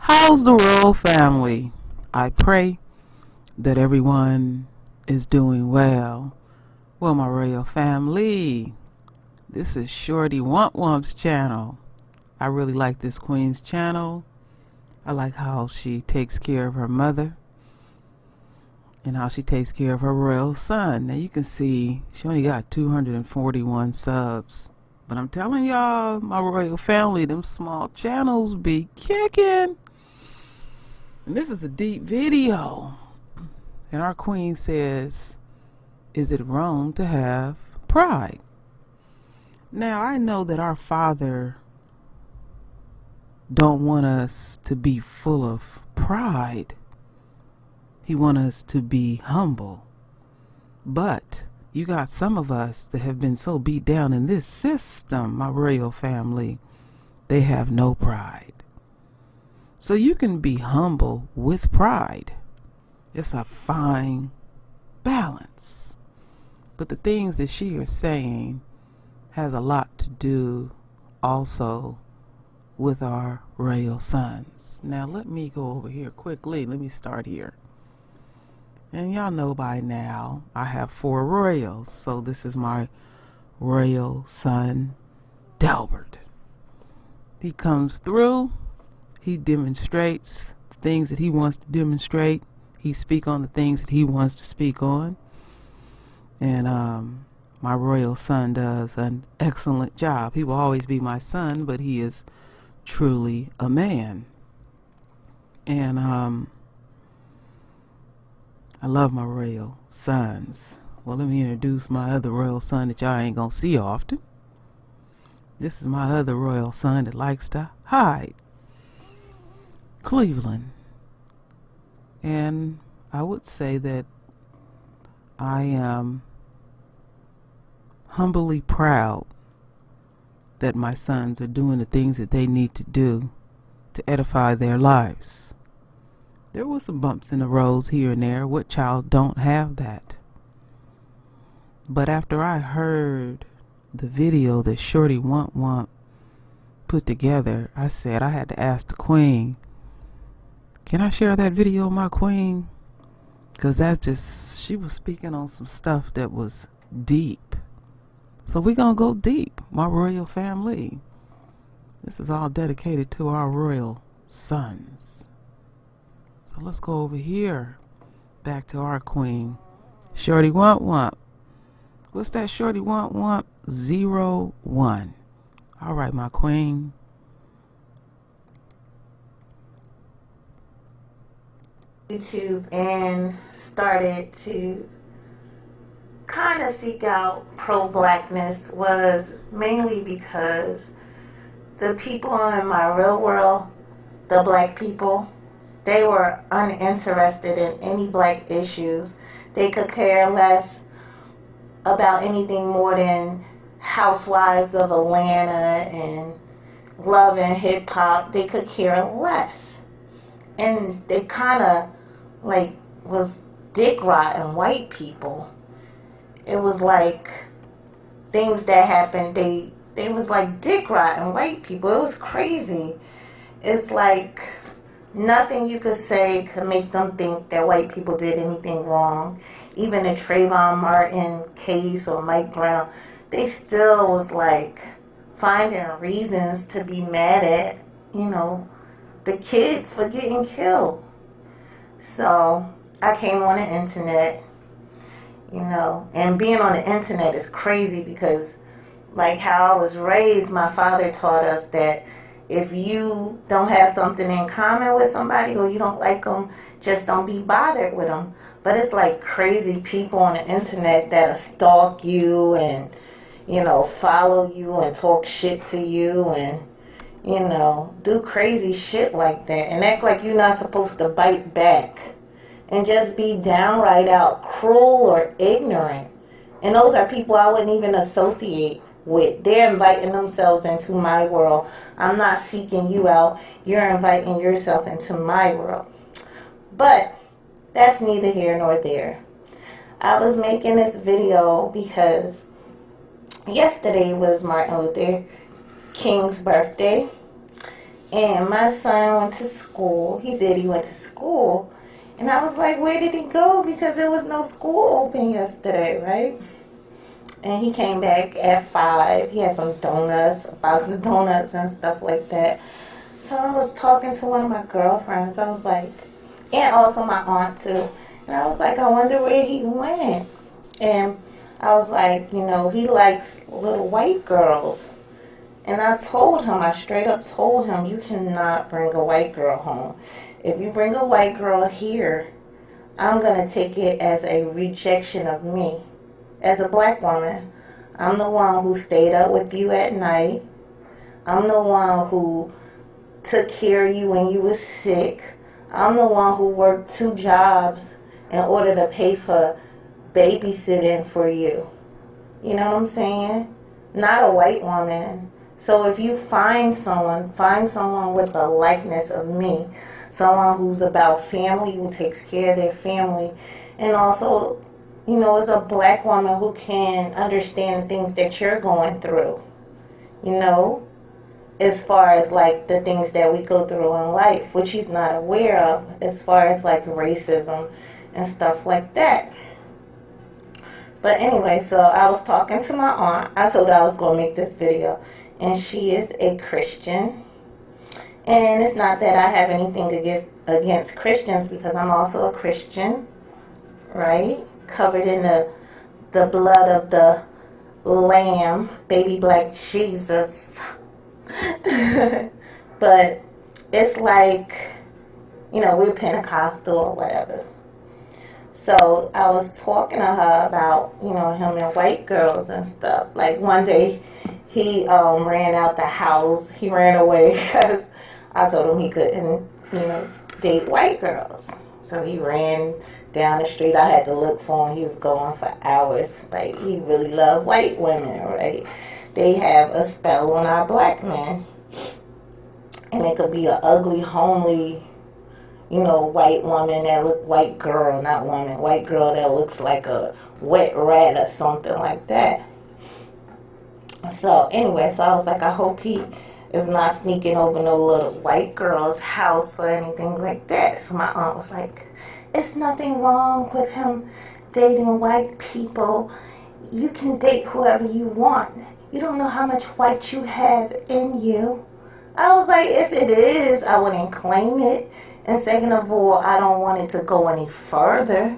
How's the royal family? I pray that everyone is doing well. Well, my royal family, this is Shorty Want Wump's channel. I really like this queen's channel. I like how she takes care of her mother and how she takes care of her royal son. Now you can see she only got 241 subs. But I'm telling y'all, my royal family, them small channels be kicking. And this is a deep video. And our queen says, is it wrong to have pride? Now, I know that our Father don't want us to be full of pride. He wants us to be humble. But you got some of us that have been so beat down in this system, my royal family, they have no pride. So you can be humble with pride. It's a fine balance. But the things that she is saying has a lot to do also with our royal sons. Now let me go over here quickly. Let me start here. And y'all know by now I have 4 royals. So this is my royal son, Delbert. He comes through. He demonstrates things that he wants to demonstrate. He speaks on the things that he wants to speak on. And my royal son does an excellent job. He will always be my son, but he is truly a man. And I love my royal sons. Well, let me introduce my other royal son that y'all ain't gonna see often. This is my other royal son that likes to hide. Cleveland. And I would say that I am humbly proud that my sons are doing the things that they need to do to edify their lives. There were some bumps in the roads here and there. What child don't have that? But after I heard the video that Shorty Want Wump put together, I said I had to ask the queen, can I share that video, my queen? Because she was speaking on some stuff that was deep. So we're going to go deep, my royal family. This is all dedicated to our royal sons. So let's go over here, back to our queen, Shorty Want Wump. What's that, Shorty Want Wump? 01. All right, my queen. YouTube and started to kind of seek out pro-blackness was mainly because the people in my real world, the black people, they were uninterested in any black issues. They could care less about anything more than Housewives of Atlanta and Love and Hip Hop. They could care less. And they kind of like was dick rotting white people. It was like things that happened, they was like dick rotting white people. It was crazy. It's like nothing you could say could make them think that white people did anything wrong. Even the Trayvon Martin case or Mike Brown, they still was like finding reasons to be mad at, the kids for getting killed. So I came on the internet, and being on the internet is crazy because like how I was raised, my father taught us that if you don't have something in common with somebody or you don't like them, just don't be bothered with them. But it's like crazy people on the internet that'll stalk you and, follow you and talk shit to you and, do crazy shit like that and act like you're not supposed to bite back and just be downright out cruel or ignorant. And those are people I wouldn't even associate with. They're inviting themselves into my world. I'm not seeking you out. You're inviting yourself into my world. But that's neither here nor there. I was making this video because yesterday was Martin Luther King's birthday. And my son went to school. He said he went to school. And I was like, where did he go? Because there was no school open yesterday, right? And he came back at 5. He had some donuts, a box of donuts and stuff like that. So I was talking to one of my girlfriends. I was like, and also my aunt too. And I was like, I wonder where he went. And I was like, you know, he likes little white girls. And I told him, I straight up told him, you cannot bring a white girl home. If you bring a white girl here, I'm going to take it as a rejection of me. As a black woman, I'm the one who stayed up with you at night. I'm the one who took care of you when you were sick. I'm the one who worked 2 jobs in order to pay for babysitting for you. You know what I'm saying? Not a white woman. So if you find someone with the likeness of me, someone who's about family, who takes care of their family, and also, you know, is a black woman who can understand the things that you're going through, you know, as far as like the things that we go through in life, which he's not aware of, as far as like racism and stuff like that. But anyway, so I was talking to my aunt. I told her I was going to make this video. And she is a Christian. And it's not that I have anything against Christians, because I'm also a Christian, right? Covered in the blood of the Lamb, baby black Jesus. But it's like, you know, we're Pentecostal or whatever. So I was talking to her about, you know, him and white girls and stuff. Like one day he ran out the house. He ran away because I told him he couldn't, you know, date white girls. So he ran down the street. I had to look for him. He was gone for hours. Like, he really loved white women, right? They have a spell on our black men. And it could be an ugly, homely, you know, white woman that look, white girl, not woman, white girl that looks like a wet rat or something like that. So anyway, so I was like, I hope he is not sneaking over no little white girl's house or anything like that. So my aunt was like, it's nothing wrong with him dating white people. You can date whoever you want. You don't know how much white you have in you. I was like, if it is, I wouldn't claim it. And second of all, I don't want it to go any further.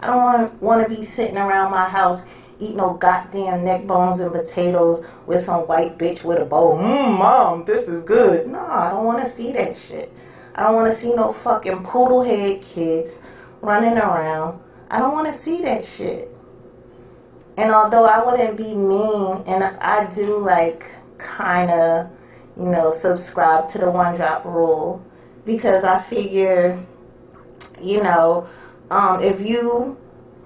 I don't want to be sitting around my house eating no goddamn neck bones and potatoes with some white bitch with a bowl. Mom, this is good. No, I don't want to see that shit. I don't want to see no fucking poodle head kids running around. I don't want to see that shit. And although I wouldn't be mean, and I do like kind of, you know, subscribe to the one drop rule, because I figure, you know, if you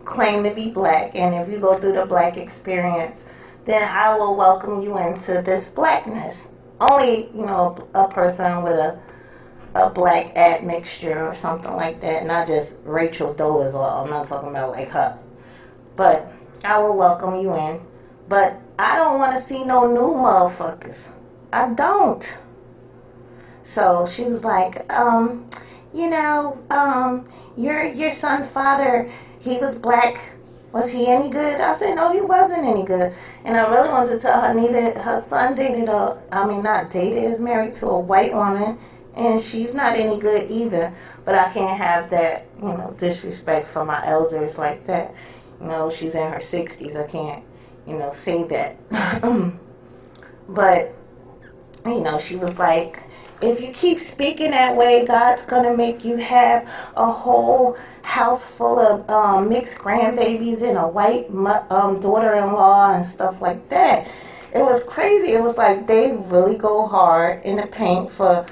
claim to be black and if you go through the black experience, then I will welcome you into this blackness. Only, you know, a person with a black admixture or something like that, not just Rachel Dolezal. I'm not talking about like her. But I will welcome you in. But I don't want to see no new motherfuckers. I don't. So she was like, you know, your son's father, he was black. Was he any good? I said, no, he wasn't any good. And I really wanted to tell her, neither her son is married to a white woman, and she's not any good either. But I can't have that, you know, disrespect for my elders like that. You know, she's in her 60s. I can't, you know, say that. But, you know, she was like, if you keep speaking that way, God's going to make you have a whole house full of mixed grandbabies and a white daughter-in-law and stuff like that. It was crazy. It was like they really go hard in the paint for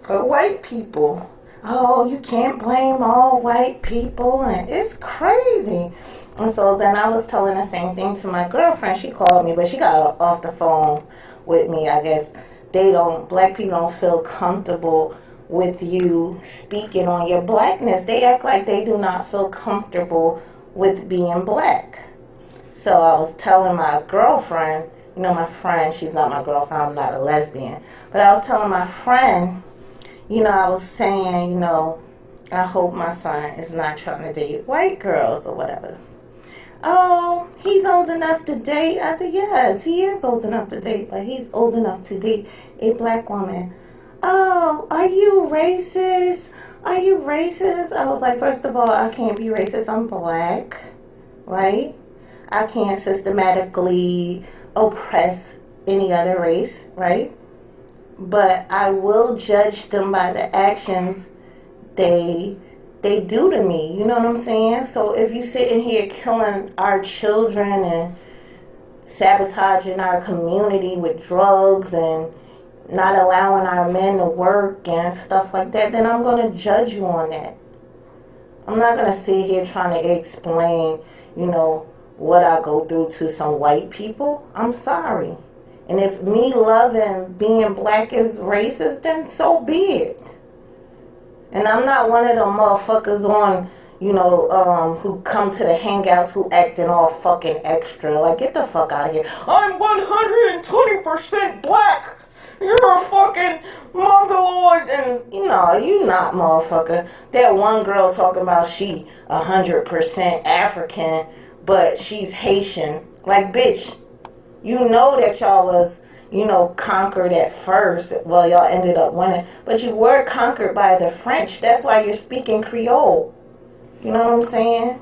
white people. Oh, you can't blame all white people. And it's crazy. And so then I was telling the same thing to my girlfriend. She called me, but she got off the phone with me, I guess. Black people don't feel comfortable with you speaking on your blackness. They act like they do not feel comfortable with being black. So I was telling my girlfriend, You know, my friend, she's not my girlfriend, I'm not a lesbian. But I was telling my friend, you know, I was saying, you know, I hope my son is not trying to date white girls or whatever. Oh, he's old enough to date. I said, yes, he is old enough to date, but he's old enough to date a black woman. Oh, are you racist? Are you racist? I was like, first of all, I can't be racist. I'm black, right? I can't systematically oppress any other race, right? But I will judge them by the actions they do to me. You know what I'm saying? So if you sitting here killing our children and sabotaging our community with drugs and not allowing our men to work and stuff like that, then I'm going to judge you on that. I'm not going to sit here trying to explain, you know, what I go through to some white people. I'm sorry. And if me loving being black is racist, then so be it. And I'm not one of them motherfuckers on, you know, who come to the hangouts who acting all fucking extra. Like, get the fuck out of here. I'm 120% black. You're a fucking mongoloid. And, you know, you not, motherfucker. That one girl talking about she 100% African, but she's Haitian. Like, bitch, you know that y'all was, you know, conquered at first. Well, y'all ended up winning. But you were conquered by the French. That's why you're speaking Creole. You know what I'm saying?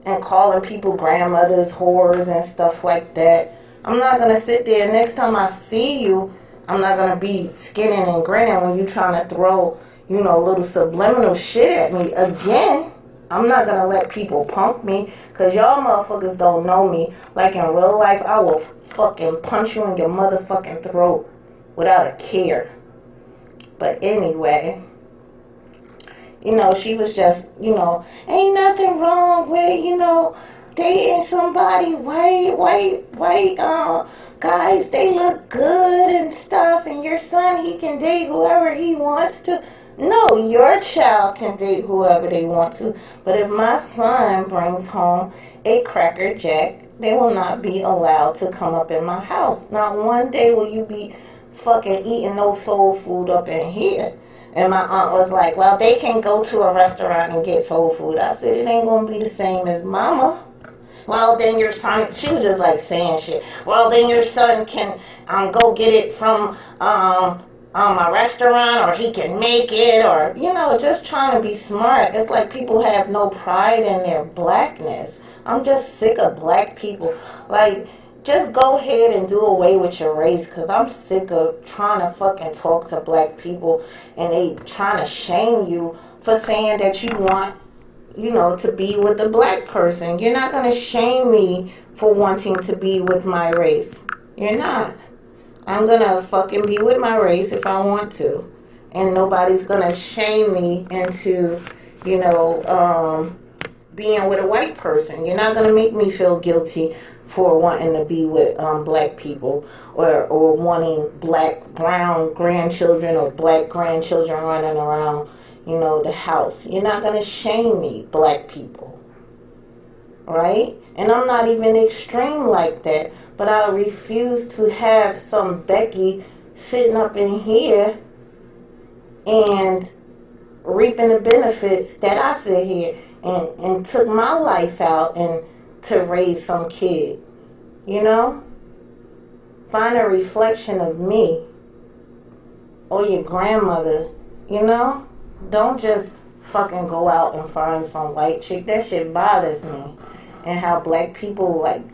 And calling people grandmothers, whores, and stuff like that. I'm not going to sit there. Next time I see you, I'm not going to be skinning and grinning when you trying to throw, you know, a little subliminal shit at me again. I'm not going to let people punk me. Because y'all motherfuckers don't know me. Like in real life, I will fucking punch you in your motherfucking throat without a care. But anyway, you know, she was just, you know, ain't nothing wrong with, you know, dating somebody white guys. They look good and stuff, and your son, he can date whoever he wants to. No, your child can date whoever they want to. But if my son brings home a Cracker Jack, they will not be allowed to come up in my house. Not one day will you be fucking eating no soul food up in here. And my aunt was like, well, they can go to a restaurant and get soul food. I said, it ain't going to be the same as mama. Well, then your son, she was just like saying shit. Well, then your son can go get it from a restaurant, or he can make it, or, you know, just trying to be smart. It's like people have no pride in their blackness. I'm just sick of black people. Like, just go ahead and do away with your race, because I'm sick of trying to fucking talk to black people and they trying to shame you for saying that you want, you know, to be with a black person. You're not going to shame me for wanting to be with my race. You're not. I'm going to fucking be with my race if I want to. And nobody's going to shame me into, you know, being with a white person. You're not going to make me feel guilty for wanting to be with black people, or wanting brown grandchildren or black grandchildren running around, you know, the house. You're not going to shame me, black people. Right? And I'm not even extreme like that. But I refuse to have some Becky sitting up in here and reaping the benefits that I sit here and took my life out and to raise some kid. You know? Find a reflection of me or your grandmother, you know? Don't just fucking go out and find some white chick. That shit bothers me. And how black people, like,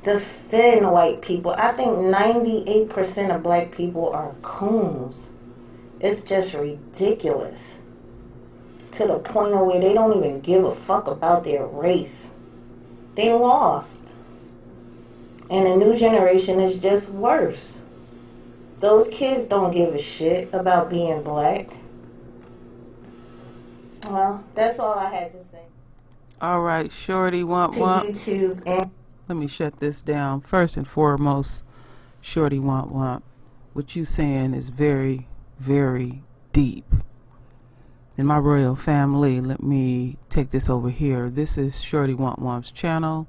defend white people. I think 98% of black people are coons. It's just ridiculous. To the point of where they don't even give a fuck about their race. They lost. And the new generation is just worse. Those kids don't give a shit about being black. Well, that's all I had to say. All right, Shorty Womp To Womp. YouTube and Let me shut this down. First and foremost, Shorty Womp Womp, what you saying is very, very deep. In my royal family, let me take this over here. This is Shorty Womp Womp's channel.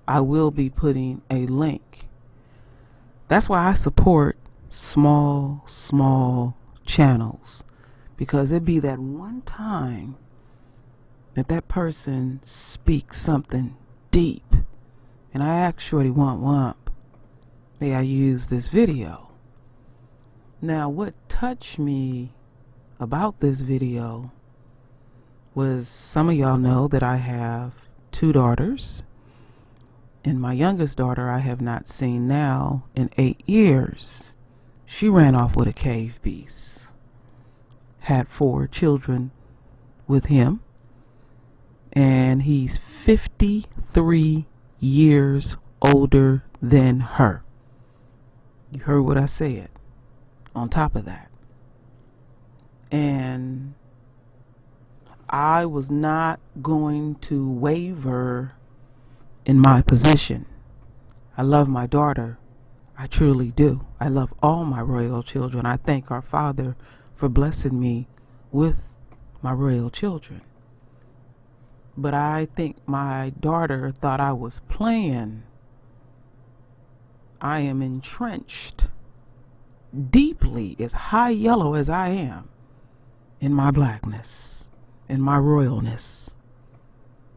I will be putting a link That's why I support small channels, because it be that one time that person speaks something deep, and I ask Shorty Womp, may I use this video? Now, what touched me about this video was, some of y'all know that I have 2 daughters, and my youngest daughter I have not seen now in 8 years. She ran off with a cave beast, had 4 children with him, and he's 53 years older than her. You heard what I said. On top of that, and I was not going to waver in my position. I love my daughter. I truly do. I love all my royal children. I thank our Father for blessing me with my royal children. But I think my daughter thought I was playing. I am entrenched deeply, as high yellow as I am, in my blackness, in my royalness.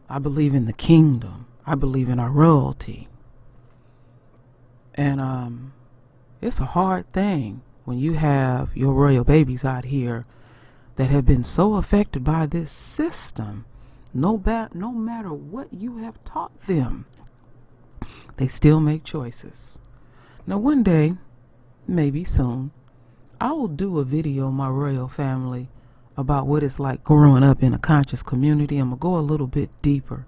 I believe in the kingdom. I believe in our royalty. And it's a hard thing when you have your royal babies out here that have been so affected by this system. No matter what you have taught them, they still make choices. Now, one day, maybe soon, I will do a video on my royal family about what it's like growing up in a conscious community. I'm going to go a little bit deeper,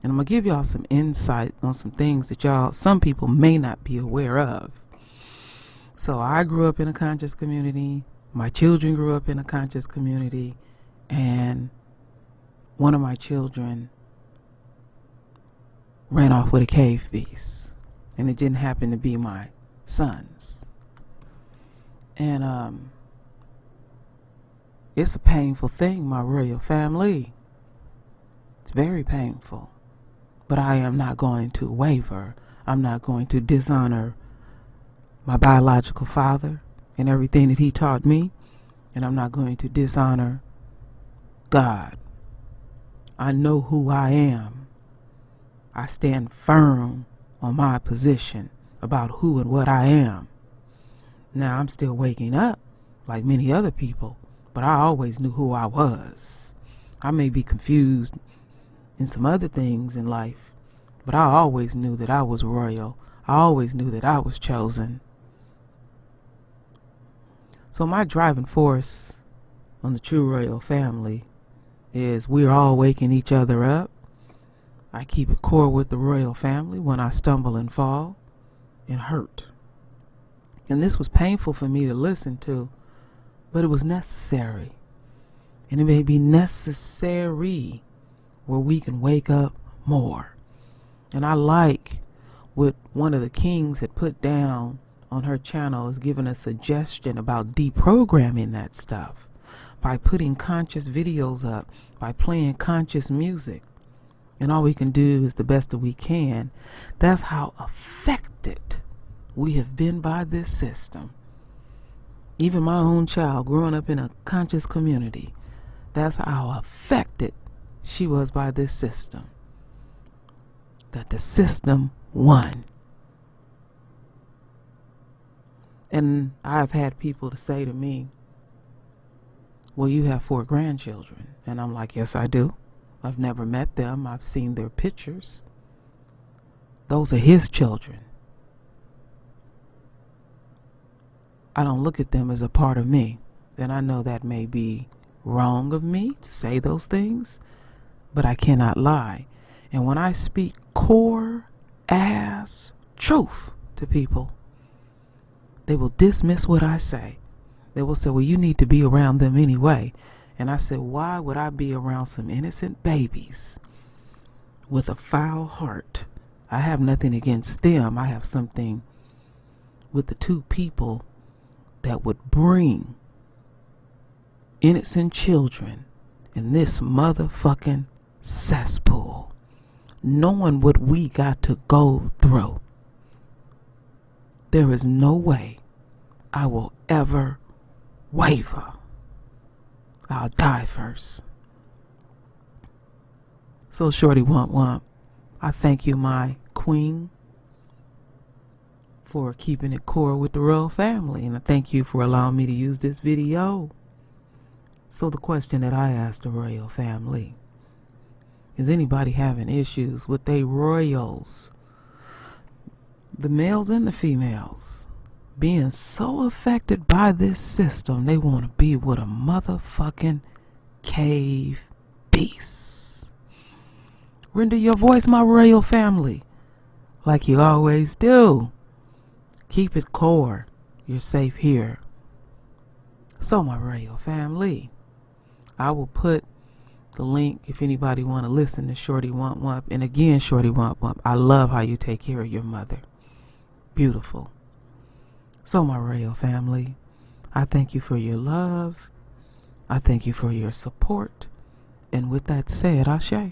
and I'm going to give y'all some insight on some things that some people may not be aware of. So I grew up in a conscious community. My children grew up in a conscious community, and one of my children ran off with a cave beast, and it didn't happen to be my sons. And it's a painful thing, my royal family. It's very painful. But I am not going to waver. I'm not going to dishonor my biological father and everything that he taught me. And I'm not going to dishonor God. I know who I am. I stand firm on my position about who and what I am. Now, I'm still waking up like many other people, but I always knew who I was. I may be confused in some other things in life, but I always knew that I was royal. I always knew that I was chosen. So my driving force on the True Royal Family is we're all waking each other up. I keep it core with the royal family when I stumble and fall and hurt. And this was painful for me to listen to, but it was necessary. And it may be necessary where we can wake up more. And I like what one of the kings had put down on her channel, is giving a suggestion about deprogramming that stuff by putting conscious videos up, by playing conscious music. And all we can do is the best that we can. That's how affected we have been by this system. Even my own child growing up in a conscious community, that's how affected she was by this system. That the system won. And I've had people to say to me, well, you have 4 grandchildren. And I'm like, yes, I do. I've never met them. I've seen their pictures. Those are his children. I don't look at them as a part of me. And I know that may be wrong of me to say those things, but I cannot lie. And when I speak core ass truth to people, they will dismiss what I say. They will say, well, you need to be around them anyway. And I said, why would I be around some innocent babies with a foul heart? I have nothing against them. I have something with the 2 people that would bring innocent children in this motherfucking cesspool, knowing what we got to go through. there is no way I will ever waver. I'll die first. So Shorty Womp Womp, I thank you, my queen, for keeping it core with the royal family. And I thank you for allowing me to use this video. So the question that I asked the royal family, is anybody having issues with they royals, the males and the females, being so affected by this system they want to be with a motherfucking cave beast? Render your voice, my royal family, like you always do. Keep it core. You're safe here. So my royal family, I will put the link if anybody want to listen to Shorty Womp Womp. And again, Shorty Womp Womp, I love how you take care of your mother. Beautiful. So my royal family, I thank you for your love. I thank you for your support. And with that said, Ashe.